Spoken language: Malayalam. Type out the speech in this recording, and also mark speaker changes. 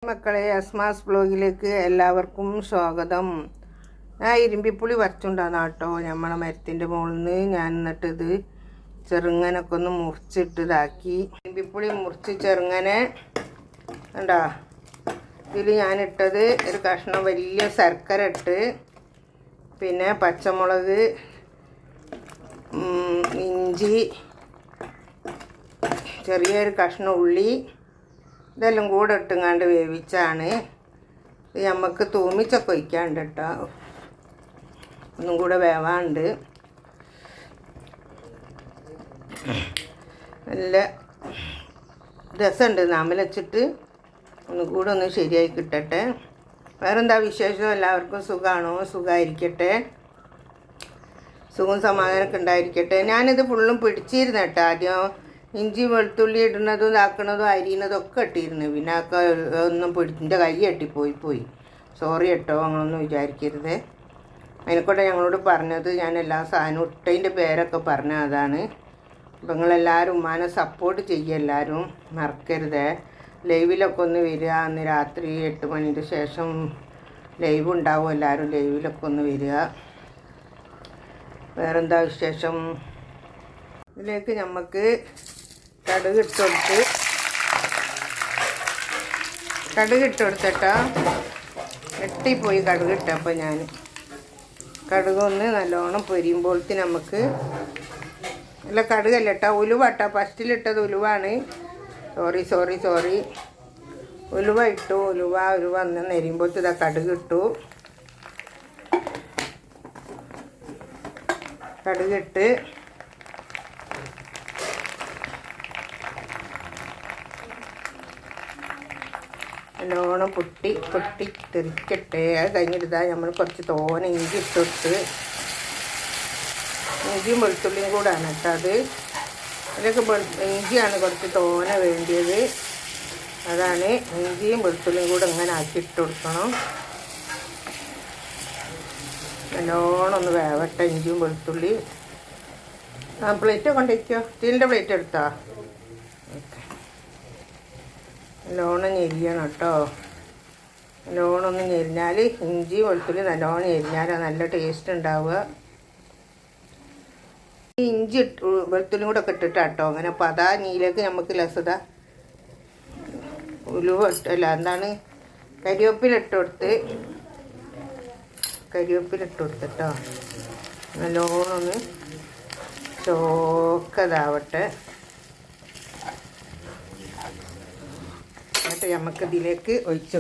Speaker 1: മക്കളെ, അസ്മാസ് ബ്ലോഗിലേക്ക് എല്ലാവർക്കും സ്വാഗതം. ഞാൻ ഇരുമ്പിപ്പുളി വരച്ചുകൊണ്ടാണ് കേട്ടോ നമ്മളെ മരത്തിൻ്റെ മുകളിൽ നിന്ന്. ഞാൻ എന്നിട്ടിത് ചെറുങ്ങനൊക്കെ ഒന്ന് മുറിച്ചിട്ടതാക്കി. ഇരുമ്പിപ്പുളി മുറിച്ച് ചെറുങ്ങനെ കണ്ടോ. ഇതിൽ ഞാനിട്ടത് ഒരു കഷ്ണം വലിയ ശർക്കര ഇട്ട്, പിന്നെ പച്ചമുളക്, ഇഞ്ചി, ചെറിയൊരു കഷ്ണം ഉള്ളി, ഇതെല്ലാം കൂടെ ഇട്ടുങ്ങാണ്ട് വേവിച്ചാണ്. ഇത് നമുക്ക് തൂമിച്ചൊക്കെ ഒഴിക്കാണ്ട് കേട്ടോ, ഒന്നും കൂടെ വേവാണ്ട്. നല്ല രസമുണ്ട്. നാമലച്ചിട്ട് ഒന്നും കൂടെ ഒന്ന് ശരിയായി കിട്ടട്ടെ. വേറെന്താ വിശേഷം? എല്ലാവർക്കും സുഖമാണോ? സുഖമായിരിക്കട്ടെ, സുഖം സമാധാനമൊക്കെ ഉണ്ടായിരിക്കട്ടെ. ഞാനിത് ഫുള്ളും പിടിച്ചിരുന്നു കേട്ടോ. ആദ്യം ഇഞ്ചി വെളുത്തുള്ളി ഇടുന്നതും ഇതാക്കുന്നതും അരിയുന്നതും ഒക്കെ ഇട്ടിരുന്നു. പിന്നെ ഒക്കെ ഒന്നും എൻ്റെ കൈ പോയി. സോറി കേട്ടോ, അങ്ങനൊന്നും വിചാരിക്കരുത്. അതിനെക്കൂടെ ഞങ്ങളോട് പറഞ്ഞത് ഞാൻ എല്ലാ സാധനവും ഇട്ടതിൻ്റെ പേരൊക്കെ പറഞ്ഞ അതാണ്. അപ്പം നിങ്ങളെല്ലാവരും ഉമ്മാനെ സപ്പോർട്ട് ചെയ്യുക, എല്ലാവരും മറക്കരുത്. ലൈവിലൊക്കെ ഒന്ന് വരിക. അന്ന് രാത്രി 8 മണിൻ്റെ ശേഷം ലൈവ് ഉണ്ടാവും. എല്ലാവരും ലൈവിലൊക്കെ ഒന്ന് വരിക. വേറെന്താ വിശേഷം? ഇതിലേക്ക് നമുക്ക് കടുക് ഇട്ടുകൊടുത്തിട്ടോ. വെട്ടിപ്പോയി കടുക് ഇട്ടപ്പോൾ ഞാൻ കടുകൊന്ന് നല്ലോണം പൊരിയുമ്പോഴത്തേന് നമുക്ക് അല്ല കടുകല്ല കേട്ടോ, ഉലുവ കേട്ടോ. ഫസ്റ്റിലിട്ടത് ഉലുവാണ്. സോറി ഉലുവ ഇട്ടു. ഉലുവ ഒന്ന് നെരിയുമ്പോഴത്തെ ഇതാ കടുക് ഇട്ടു. കടുകിട്ട് നല്ലോണം പൊട്ടി തെറിക്കട്ടെ. അത് കഴിഞ്ഞിട്ടാ നമ്മൾ കുറച്ച് തോനെ ഇഞ്ചി ഇട്ടിട്ട്, ഇഞ്ചിയും വെളുത്തുള്ളിയും കൂടാണ് കേട്ടോ അത്. അതിലൊക്കെ ഇഞ്ചിയാണ് കുറച്ച് തോനെ വേണ്ടിയത്. അതാണ് ഇഞ്ചിയും വെളുത്തുള്ളിയും കൂടെ ഇങ്ങനെ ആക്കി ഇട്ട് കൊടുക്കണം. നല്ലോണം ഒന്ന് വേവട്ടെ ഇഞ്ചിയും വെളുത്തുള്ളി. പ്ലേറ്റ് കൊണ്ടിരിക്കോ? സ്റ്റീലിൻ്റെ പ്ലേറ്റ് എടുത്താ. ഓക്കെ, നല്ലോണം ഞെരിയണം കേട്ടോ. നല്ലോണം ഒന്ന് ഞെരിഞ്ഞാൽ ഇഞ്ചി വെളുത്തുള്ളി നല്ലോണം ഞെരിഞ്ഞാലാണ് നല്ല ടേസ്റ്റ് ഉണ്ടാവുക. ഈ ഇഞ്ചി വെളുത്തുള്ളിയും കൂടെ ഒക്കെ ഇട്ടിട്ടാട്ടോ അങ്ങനെ. അപ്പോൾ അതാ നീലേക്ക് നമുക്ക് ലസത ഉലുവ ഇട്ടല്ല, എന്താണ് കരിവേപ്പിലിട്ട് കൊടുത്തിട്ടോ. നല്ലോണം ഒന്ന് ചോക്കതാവട്ടെ. എന്നിട്ട് നമുക്ക് ഇതിലേക്ക് ഒഴിച്ചു